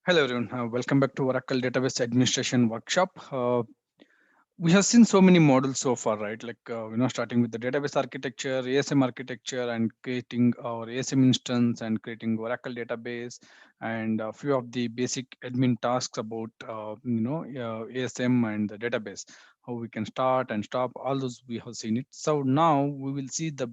Hello everyone, welcome back to Oracle Database Administration Workshop. We have seen so many models so far, right? Starting with the database architecture, ASM architecture, and creating our ASM instance and creating Oracle database, and a few of the basic admin tasks about ASM and the database, how we can start and stop. All those we have seen it. So now we will see the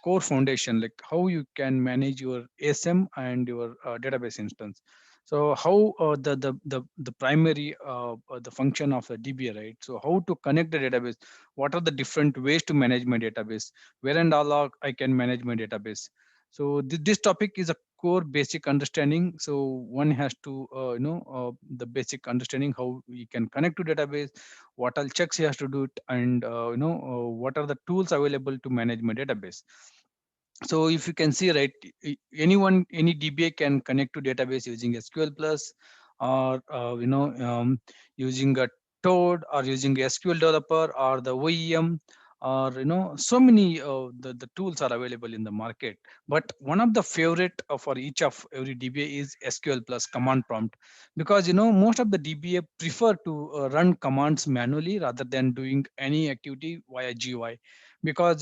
core foundation, like how you can manage your ASM and your database instance. So how the primary the function of a DBA, right? So how to connect the database? What are the different ways to manage my database? Where and all I can manage my database? So this topic is a core basic understanding. So one has to the basic understanding how we can connect to database, what all checks he has to do it, and what are the tools available to manage my database. So if you can see, right, any DBA can connect to database using SQL plus, or using a Toad, or using SQL developer, or the OEM, or so many the tools are available in the market. But one of the favorite for each of every DBA is SQL plus command prompt, because most of the DBA prefer to run commands manually rather than doing any activity via GUI. Because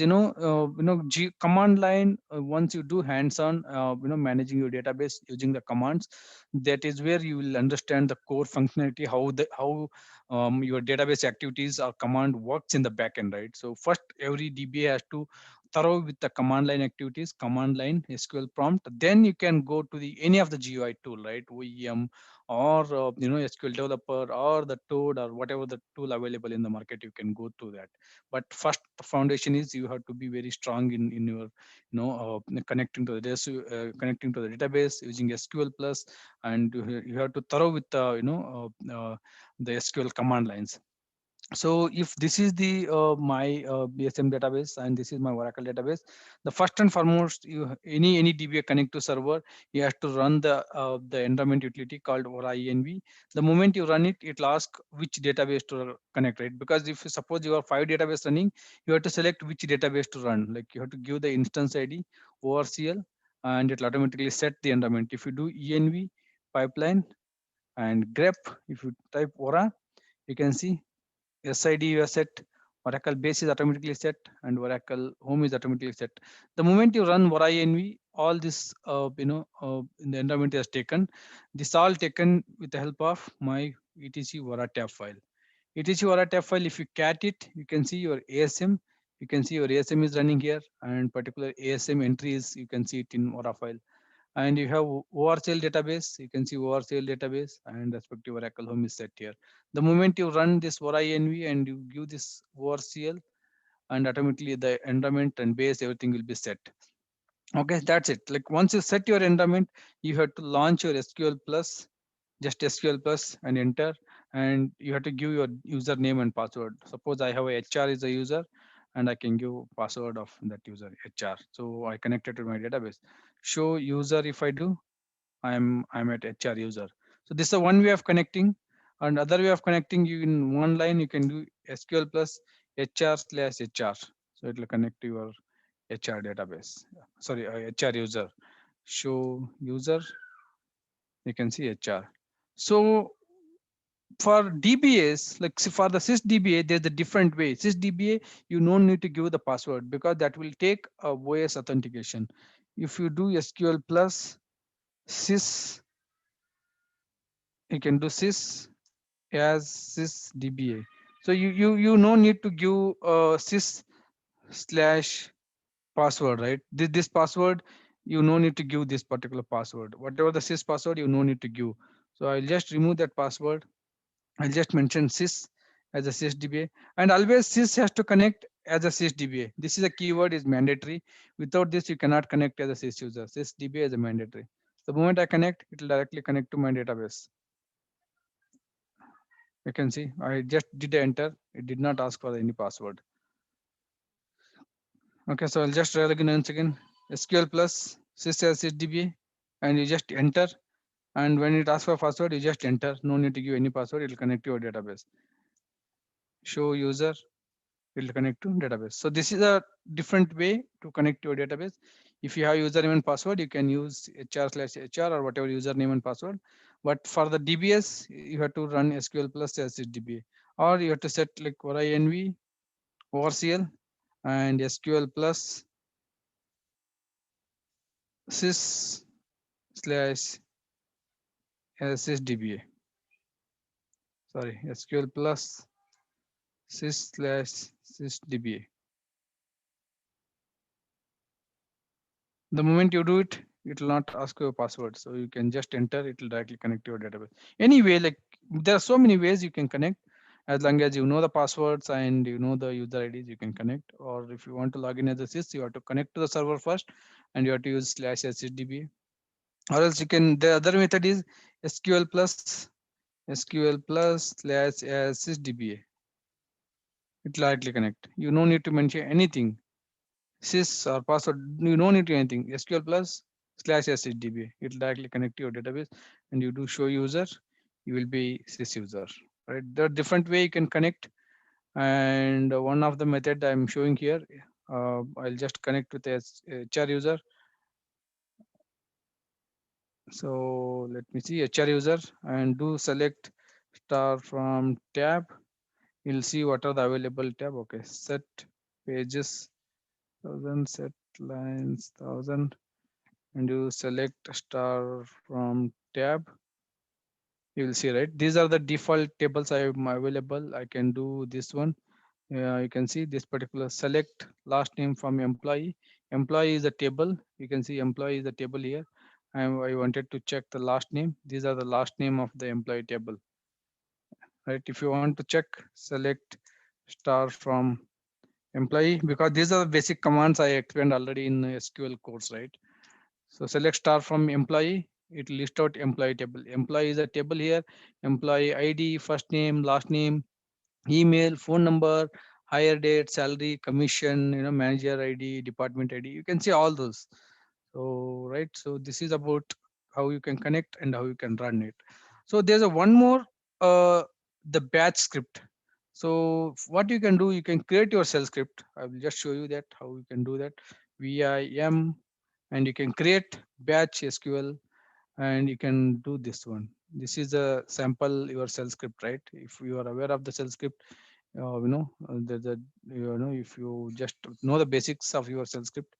command line, once you do hands on managing your database using the commands, that is where you will understand the core functionality, how your database activities or command works in the backend, right? So first, every DBA has to thorough with the command line activities, command line SQL prompt. Then you can go to the any of the GUI tool, right? OEM, or SQL developer, or the Toad, or whatever the tool available in the market, you can go to that. But first foundation is you have to be very strong in your connecting to the connecting to the database using SQL plus, and you have to thorough with the SQL command lines. So if this is the my BSM database, and this is my Oracle database, the first and foremost, any DBA connect to server, you have to run the environment utility called ORA-env. The moment you run it, it'll ask which database to connect, right? Because if you suppose you have 5 database running, you have to select which database to run. Like you have to give the instance ID, ORCL, and it'll automatically set the environment. If you do env pipeline and grep, if you type ORA, you can see SID you are set, Oracle base is automatically set, and Oracle home is automatically set. The moment you run ORA-env, all this in the environment is taken. This all taken with the help of my etc ORA tab file. etc ORA tab file, if you cat it, you can see your ASM. You can see your ASM is running here, and particular ASM entries you can see it in ORA file. And you have ORCL database, you can see ORCL database, and respective Oracle home is set here. The moment you run this ORA-env and you give this ORCL, and automatically the environment and base, everything will be set. Okay, that's it. Like once you set your environment, you have to launch your SQL plus, just SQL plus, and enter. And you have to give your username and password. Suppose I have a HR is a user, and I can give password of that user HR. So I connected to my database. Show user, if I do, I'm at HR user. So this is a one way of connecting. And other way of connecting, you in one line you can do SQL plus HR/HR. So it will connect to your HR database. Sorry, HR user. Show user. You can see HR. So for DBAs, like for the sysdba, there's a different way. Sysdba, you don't need to give the password, because that will take a OS authentication. If you do SQL plus sys, you can do sys as sysdba. So you no need to give sys slash password, right? This password, you no need to give this particular password. Whatever the sys password, you no need to give. So I'll just remove that password. I'll just mention sys as a sysdba, and always sys has to connect as a sysdba. This is a keyword is mandatory. Without this, you cannot connect as a sys user. Sysdba is a mandatory. The moment I connect, it will directly connect to my database. You can see I just did enter. It did not ask for any password. Okay, so I'll just try again once again. SQL plus sys as sysdba, and you just enter. And when it asks for password, you just enter. No need to give any password. It will connect to your database. Show user, it will connect to database. So this is a different way to connect to your database. If you have username and password, you can use HR/HR or whatever username and password. But for the DBS, you have to run SQL plus SysDBA, or you have to set like ORINV, ORCL, and SQL plus sys slash SysDBA. Sorry, SQL plus sys slash SysDBA. The moment you do it, it will not ask you a password. So you can just enter, it will directly connect to your database. Anyway, like there are so many ways you can connect. As long as you know the passwords and you know the user IDs, you can connect. Or if you want to log in as a sys, you have to connect to the server first and you have to use slash SysDBA. Or else you can, the other method is SQL plus slash SysDBA. It will directly connect. You no need to mention anything. Sys or password, you don't need to anything. SQL plus slash SysDBA. It will directly connect to your database and you do show user, you will be sys user. Right? There are different way you can connect. And one of the method I'm showing here, I'll just connect with a HR user. So let me see HR user and do select star from tab. You'll see what are the available tab. Okay, set pages 1000, set lines 1000, and you select star from tab. You will see, right, these are the default tables I am available. I can do this one. You can see this particular select last name from employee. Employee is a table. You can see employee is a table here. I wanted to check the last name. These are the last name of the employee table, right? If you want to check, select star from employee, because these are the basic commands I explained already in the SQL course, right? So select star from employee. It lists out employee table. Employee is a table here. Employee ID, first name, last name, email, phone number, hire date, salary, commission, manager ID, department ID. You can see all those. So right. So this is about how you can connect and how you can run it. So there's a one more, the batch script. So what you can do, you can create your shell script. I will just show you that how you can do that. VIM, and you can create batch SQL, and you can do this one. This is a sample your shell script, right? If you are aware of the shell script, the if you just know the basics of your shell script,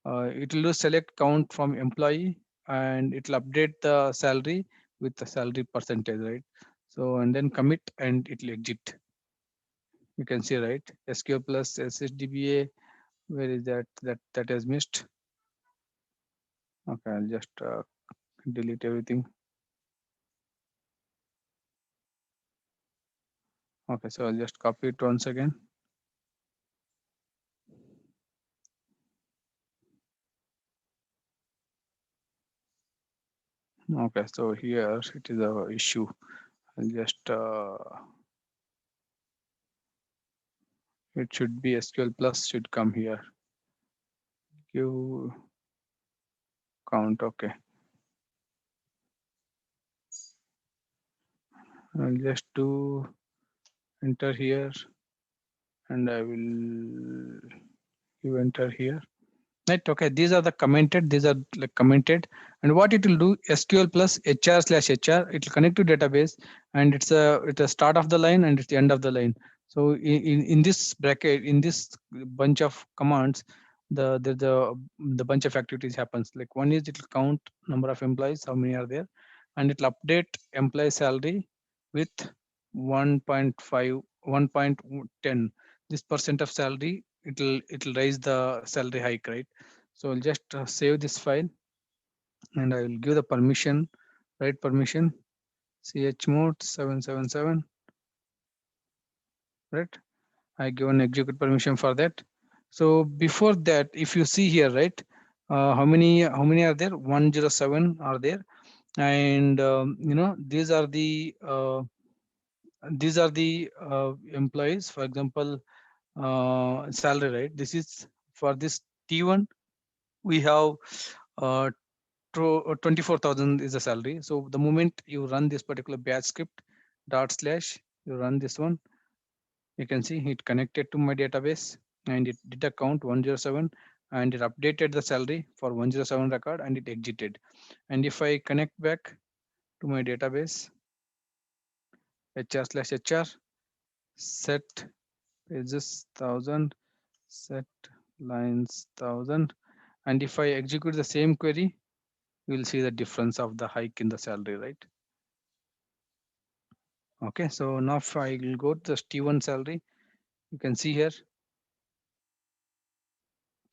it will do select count from employee and it will update the salary with the salary percentage, right? So and then commit and it will exit. You can see, right, SQL plus SSDBA. Where is that has missed? Okay, I'll just delete everything. Okay, so I'll just copy it once again. Okay, so here it is a issue. I'll just it should be SQL plus should come here. Q count. Okay, I'll just do enter here and I will give enter here. Right. Okay. These are the commented. These are like commented. And what it will do, SQL plus HR slash HR, it will connect to database, and it's a start of the line and it's the end of the line. So in this bracket, in this bunch of commands, the bunch of activities happens. Like one is it will count number of employees, how many are there, and it will update employee salary with 1.5, 1.10. This percent of salary, it'll raise the salary hike, right? So I'll just save this file and I will give the permission, right? Permission chmod 777, right? I give an execute permission for that. So before that, if you see here, right, how many are there? 107 are there, and these are the employees. For example, salary, right? This is for this T1. We have 24,000 is the salary. So the moment you run this particular batch script dot slash, you run this one, you can see it connected to my database and it did a count 107 and it updated the salary for 107 record and it exited. And if I connect back to my database, HR/HR, set pages 1000, set lines 1000. And if I execute the same query, you will see the difference of the hike in the salary, right? Okay, so now if I will go to the T1 salary, you can see here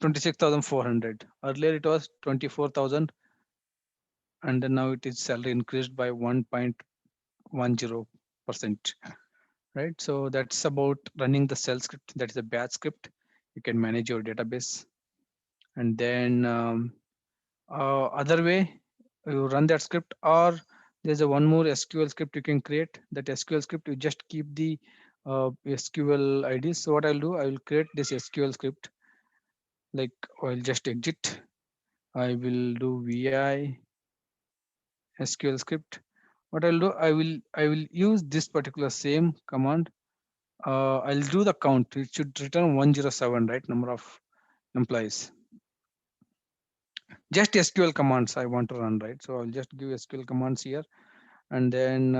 26,400. Earlier it was 24,000, and then now it is salary increased by 1.10%, right? So that's about running the shell script. That is a batch script. You can manage your database, and then other way you run that script, or there's a one more SQL script you can create. That SQL script, you just keep the SQL IDs. So what I'll do, I will create this SQL script. Like I'll just exit. I will do vi SQL script. What I'll do, I will use this particular same command. I'll do the count. It should return 107, right? Number of employees. Just SQL commands I want to run, right? So I'll just give SQL commands here, and then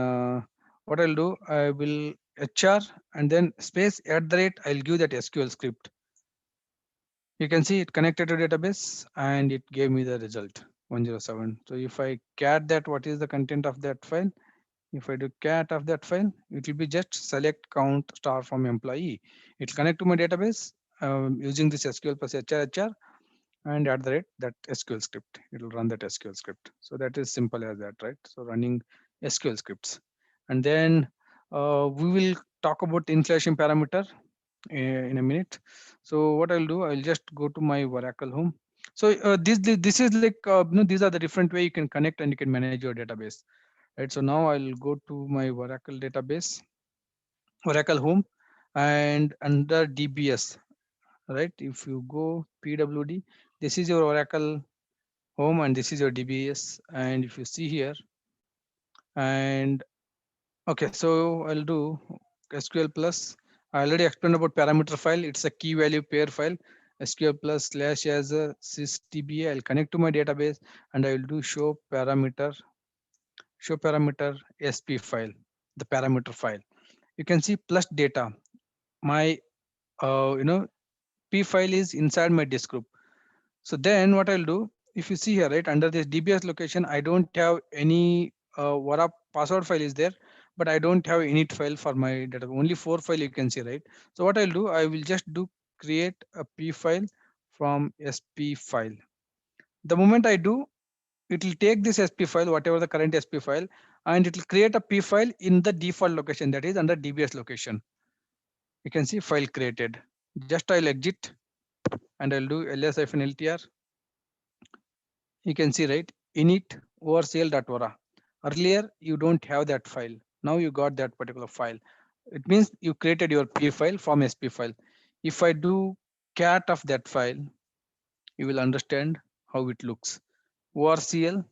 what I'll do, I will HR and then space at the rate. I'll give that SQL script. You can see it connected to database and it gave me the result 107. So if I cat that, what is the content of that file? If I do cat of that file, it will be just select count star from employee. It will connect to my database using this SQL plus HR, and at the rate that SQL script, it will run that SQL script. So that is simple as that, right? So running SQL scripts. And then we will talk about inflation parameter in a minute. So what I'll do, I'll just go to my Oracle home. So this is like these are the different way you can connect and you can manage your database, right? So now I'll go to my Oracle database, Oracle home, and under DBS, right? If you go PWD, this is your Oracle home and this is your DBS. And if you see here, and okay, so I'll do SQL plus. I already explained about parameter file. It's a key value pair file. SQL plus slash as a sysdba. I'll connect to my database and I will do show parameter sp file, the parameter file. You can see plus data. My p file is inside my disk group. So then what I'll do, if you see here, right, under this DBS location, I don't have any what password file is there, but I don't have init file for my data. Only 4 file you can see, right? So what I'll do, I will just do create a p file from sp file. The moment I do, it will take this sp file, whatever the current sp file, and it will create a p file in the default location, that is under DBS location. You can see file created. Just I'll exit and I'll do ls-ltr. You can see, right, init overcl.ora. Earlier you don't have that file. Now you got that particular file. It means you created your p file from sp file. If I do cat of that file, you will understand how it looks. Overcl,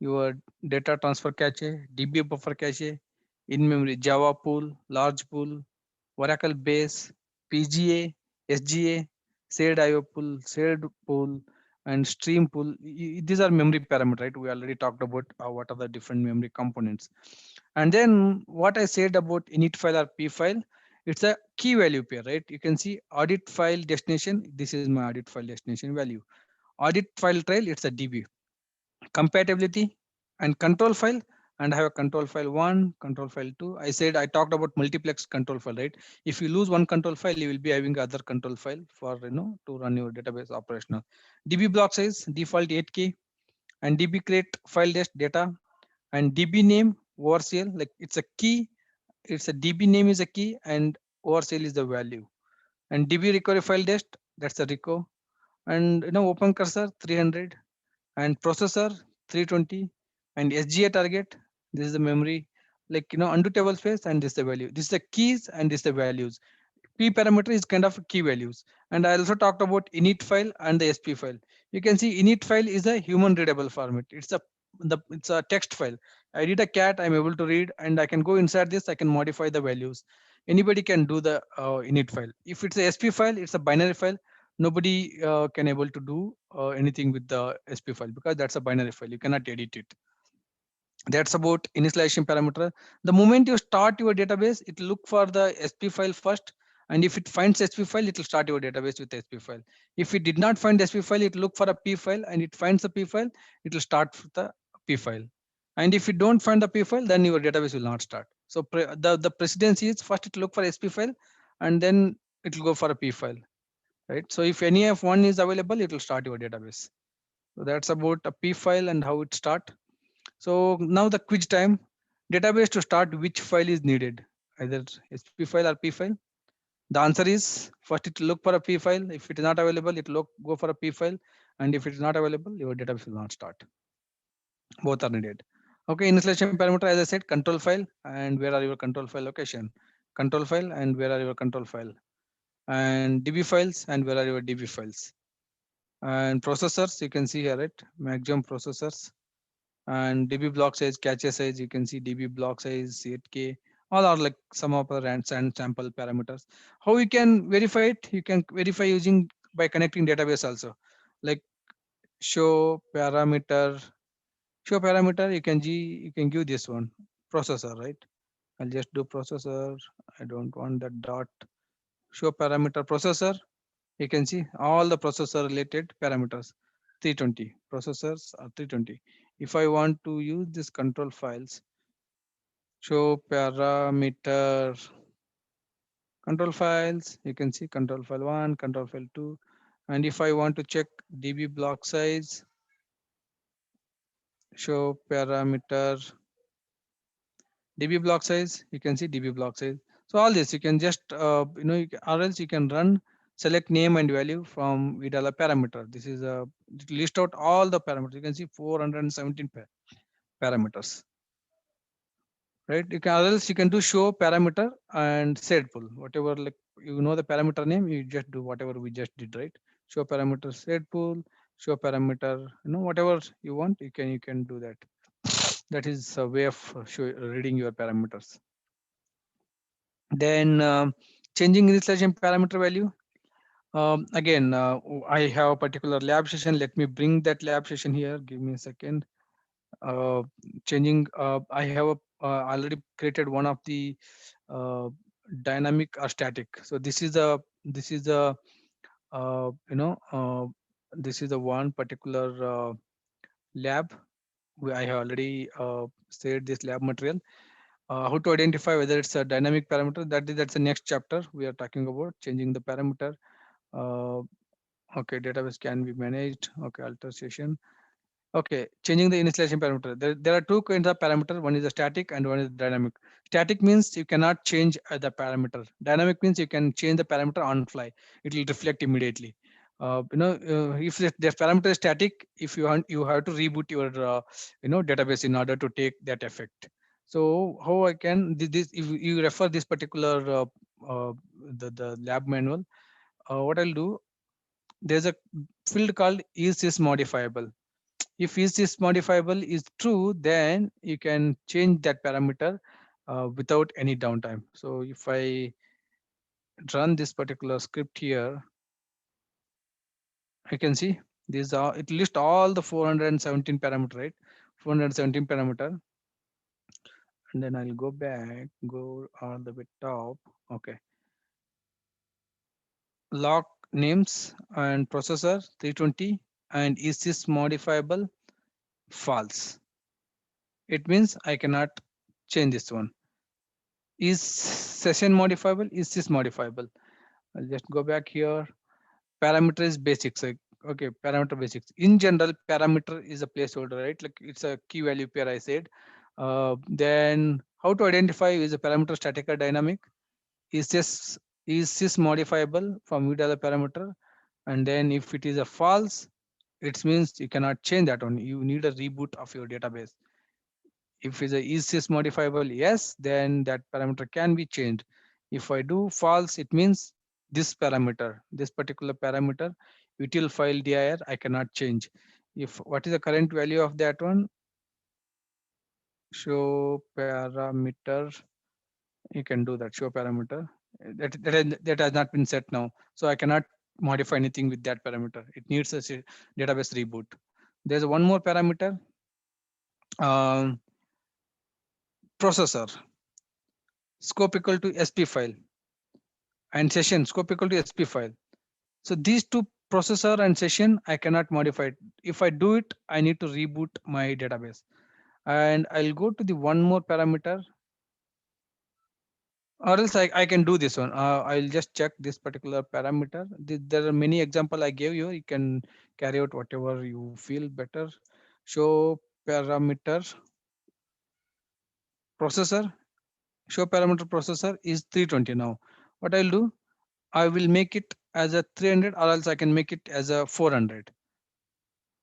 your data transfer cache, db buffer cache, in memory java pool, large pool, Oracle base, pga, sga, shared IO pool, shared pool, and stream pool. These are memory parameters, right? We already talked about what are the different memory components. And then what I said about init file or p file, it's a key value pair, right? You can see audit file destination. This is my audit file destination value. Audit file trail, it's a DB. Compatibility and control file, and I have a control file 1, control file 2. I talked about multiplex control file, right? If you lose one control file, you will be having other control file for to run your database operational. DB block size default 8K, and DB create file data, and DB name overcl, like it's a key. It's a DB name is a key and overcl is the value. And DB recovery file dest, that's a reco. And open cursor 300, and processor 320, and SGA target. This is the memory, like undo table space, and this is the value. This is the keys and this is the values. P parameter is kind of key values. And I also talked about init file and the SP file. You can see init file is a human readable format. It's a text file. I read a cat, I'm able to read, and I can go inside this, I can modify the values. Anybody can do the init file. If it's a SP file, it's a binary file. Nobody can able to do anything with the SP file because that's a binary file. You cannot edit it. That's about initialization parameter. The moment you start your database, it will look for the SP file first. And if it finds SP file, it will start your database with SP file. If it did not find SP file, it will look for a P file, and it finds the P file, it will start with the P file. And if you don't find the P file, then your database will not start. So the precedence is first it will look for SP file, and then it will go for a P file, right? So if any of one is available, it will start your database. So that's about a P file and how it start. So now the quiz time. Database to start, which file is needed? Either SP file or P file. The answer is first it will look for a P file. If it is not available, it will go for a P file. And if it is not available, your database will not start. Both are needed. Okay, initialization parameter, as I said, control file and where are your control file location. Control file and where are your control file. And DB files and where are your DB files. And processors, you can see here, right? Maximum processors and db block size, cache size, you can see db block size, 8k, all are like some of the random and sample parameters. How you can verify it? You can verify using by connecting database also, like show parameter. Show parameter, you can give this one, processor, right? I'll just do processor. I don't want that dot. Show parameter processor. You can see all the processor related parameters. 320 processors are 320. If I want to use this control files, show parameter control files, you can see control file 1, control file 2. And if I want to check db block size, show parameter db block size, you can see db block size. So all this you can just or else you can run select name and value from vidala parameter. This is a list out all the parameters. You can see 417 parameters, right? You can, or else you can do show parameter and set pool, whatever, like the parameter name, you just do whatever we just did, right? Show parameter set pool, show parameter, whatever you want, you can do that. That is a way of reading your parameters. Then changing initialization parameter value. Again, I have a particular lab session. Let me bring that lab session here. Give me a second. Uh, Changing. I have already created one of the uh, dynamic or static. So this is the this is the one particular lab. I have already said this lab material. How to identify whether it's a dynamic parameter. That's the next chapter we are talking about. Changing the parameter. Uh, okay, database can be managed. Okay, alter session. Okay, changing the initialization parameter. There are two kinds of parameter. One is a static and one is dynamic. Static means you cannot change the parameter. Dynamic means you can change the parameter on fly. It will reflect immediately. If the parameter is static, if you want, you have to reboot your database in order to take that effect. So how I can this if you refer this particular uh, the lab manual, what I'll do, there's a field called is this modifiable. If is this modifiable is true, then you can change that parameter without any downtime. So if I run this particular script here, I can see these are, it lists all the 417 parameter, right? 417 parameter. And then I'll go back, go all the way top. Okay. Lock names and processor 320, and is this modifiable? False. It means I cannot change this one. Is session modifiable? Is this modifiable? I'll just go back here. Parameter is basics. Okay, parameter basics. In general, parameter is a placeholder, right? Like it's a key value pair, I said. Then how to identify is a parameter static or dynamic? Is this modifiable from VDAL parameter? And then if it is a false, it means you cannot change that one. You need a reboot of your database. If is this modifiable, yes, then that parameter can be changed. If I do false, it means this parameter, this particular parameter, util file dir, I cannot change. If what is the current value of that one, show parameter, you can do that, show parameter. That has not been set now. So I cannot modify anything with that parameter. It needs a database reboot. There's one more parameter. processor scope equal to SP file, and session scope equal to SP file. So these two, processor and session, I cannot modify it. If I do it, I need to reboot my database. And I'll go to the one more parameter, or else I can do this one. I'll just check this particular parameter. There are many example I gave you. You can carry out whatever you feel better. Show parameter processor. Show parameter processor is 320 now. What I'll do, I will make it as a 300, or else I can make it as a 400.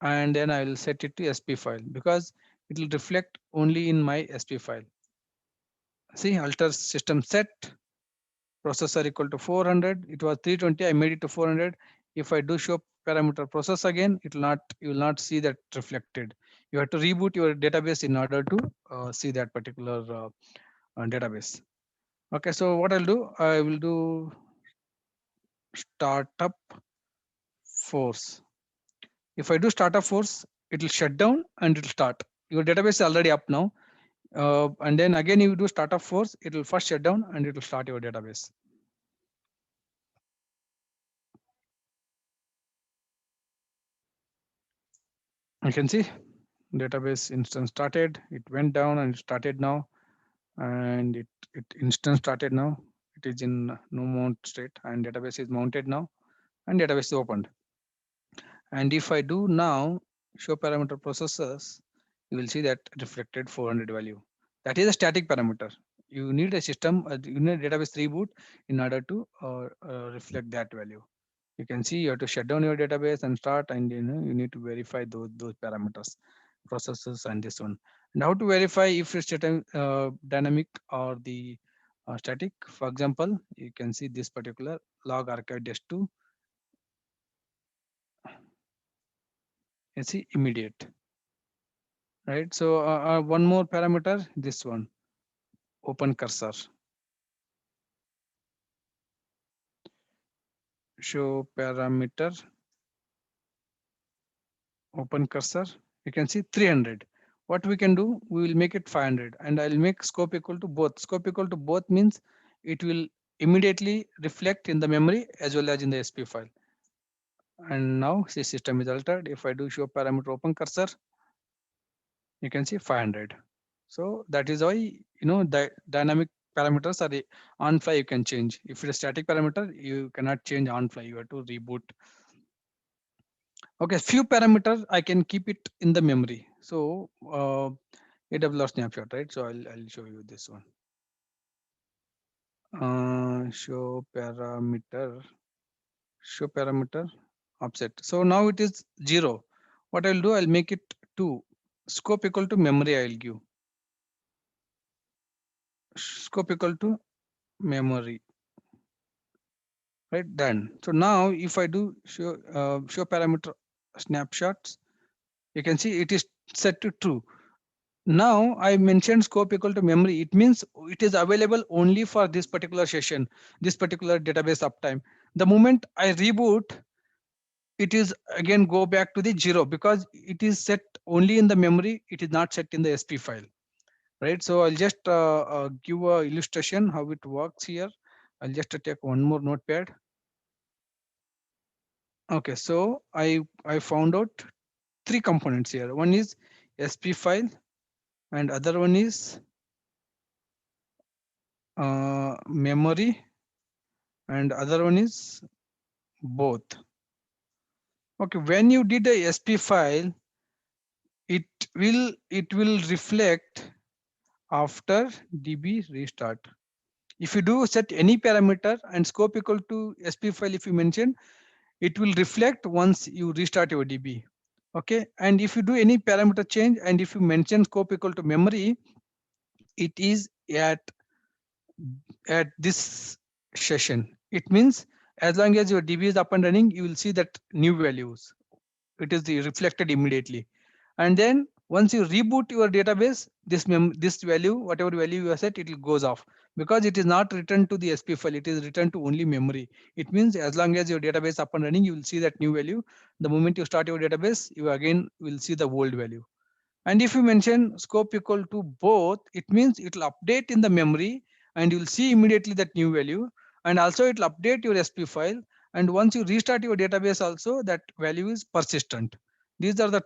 And then I will set it to SP file, because it will reflect only in my SP file. See, alter system set processor equal to 400. It was 320. I made it to 400. If I do show parameter process again, it will not. You will not see that reflected. You have to reboot your database in order to see that particular database. Okay, so what I'll do, I will do startup force. If I do startup force, it will shut down and it will start. Your database is already up now. And then again, you do startup force, it will first shut down and it will start your database. You can see database instance started, it went down and it started now, and it instance started now. It is in no mount state, and database is mounted now, and database is opened. And if I do now show parameter processors, you will see that reflected 400 value. That is a static parameter. You need a system, you need a database reboot in order to reflect that value. You can see you have to shut down your database and start, and you need to verify those parameters, processes, and this one. And how to verify if it's dynamic or the static. For example, you can see this particular log archive dash2. You see immediate, right? So one more parameter, this one, open cursor. Show parameter open cursor. You can see 300. What we can do, we will make it 500, and I'll make scope equal to both. Scope equal to both means it will immediately reflect in the memory as well as in the SP file. And now the system is altered. If I do show parameter open cursor, you can see 500. So that is why, the dynamic parameters are on fly, you can change. If it's a static parameter, you cannot change on fly, you have to reboot. Okay, few parameters I can keep it in the memory. So AWR snapshot, right? So I'll show you this one. Show parameter offset. So now it is 0. What I'll do, I'll make it 2. Scope equal to memory, I'll give. Scope equal to memory. Right, done. So now if I do show parameter snapshots, you can see it is set to true. Now I mentioned scope equal to memory. It means it is available only for this particular session, this particular database uptime. The moment I reboot, it is again go back to the 0, because it is set only in the memory. It is not set in the SP file, right? So I'll just give a illustration how it works here. I'll just take one more notepad. Okay, so I found out 3 components here. One is SP file, and other one is memory, and other one is both. Okay, when you did a SP file, it will reflect after DB restart. If you do set any parameter and scope equal to SP file, if you mention, it will reflect once you restart your DB. Okay, and if you do any parameter change and if you mention scope equal to memory, it is at this session. It means as long as your DB is up and running, you will see that new values. It is reflected immediately. And then once you reboot your database, this value, whatever value you have set, it will goes off, because it is not returned to the SP file. It is returned to only memory. It means as long as your database up and running, you will see that new value. The moment you start your database, you again will see the old value. And if you mention scope equal to both, it means it will update in the memory and you will see immediately that new value. And also it will update your SP file. And once you restart your database also, that value is persistent. These are the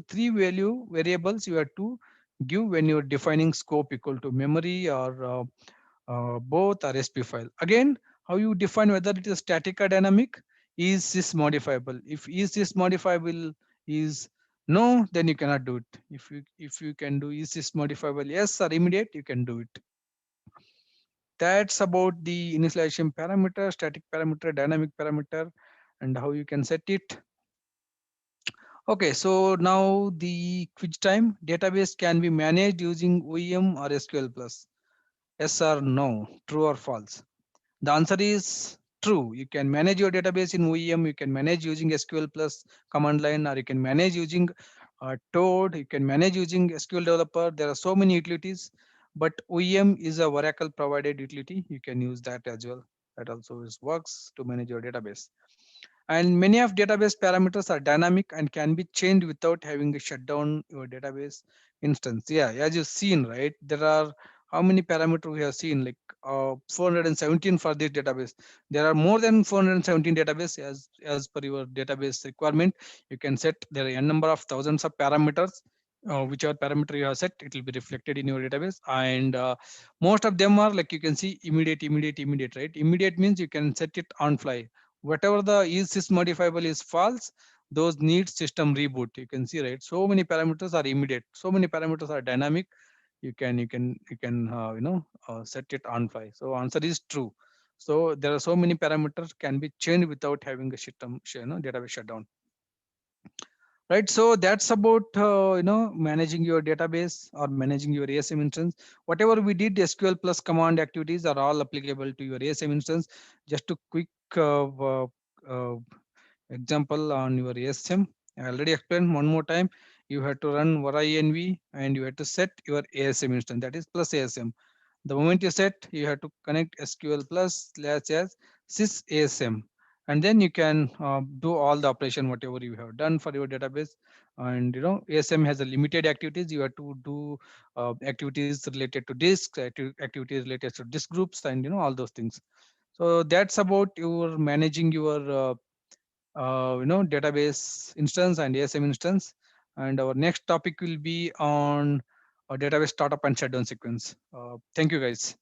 three value variables you have to give when you're defining scope equal to memory or both are SP file. Again, how you define whether it is static or dynamic? Is this modifiable? If is this modifiable is no, then you cannot do it. If you can do is this modifiable yes or immediate, you can do it. That's about the initialization parameter, static parameter, dynamic parameter, and how you can set it. Okay, so now the quiz time. Database can be managed using OEM or SQL plus. Yes or no, true or false? The answer is true. You can manage your database in OEM. You can manage using SQL plus command line, or you can manage using Toad. You can manage using SQL Developer. There are so many utilities, but OEM is a Oracle provided utility. You can use that as well. That also works to manage your database. And many of database parameters are dynamic and can be changed without having to shut down your database instance. Yeah, as you've seen, right? There are how many parameters we have seen, like 417 for this database. There are more than 417 database as per your database requirement. You can set there are n number of thousands of parameters. Whichever parameter you have set, it will be reflected in your database. And most of them are like you can see immediate, right? Immediate means you can set it on fly. Whatever the is this modifiable is false, those need system reboot. You can see, right? So many parameters are immediate, so many parameters are dynamic. You can set it on fly. So answer is true. So there are so many parameters can be changed without having a database shutdown. Right, so that's about managing your database or managing your ASM instance. Whatever we did, SQL plus command activities are all applicable to your ASM instance. Just a quick uh, example on your ASM. I already explained one more time. You have to run var-inv and you have to set your ASM instance, that is plus ASM. The moment you set, you have to connect SQL plus slash as sys ASM, and then you can do all the operation whatever you have done for your database. And ASM has a limited activities. You have to do activities related to disks, activities related to disk groups, and all those things. So that's about your managing your database instance and ASM instance. And our next topic will be on a database startup and shutdown sequence. Thank you guys.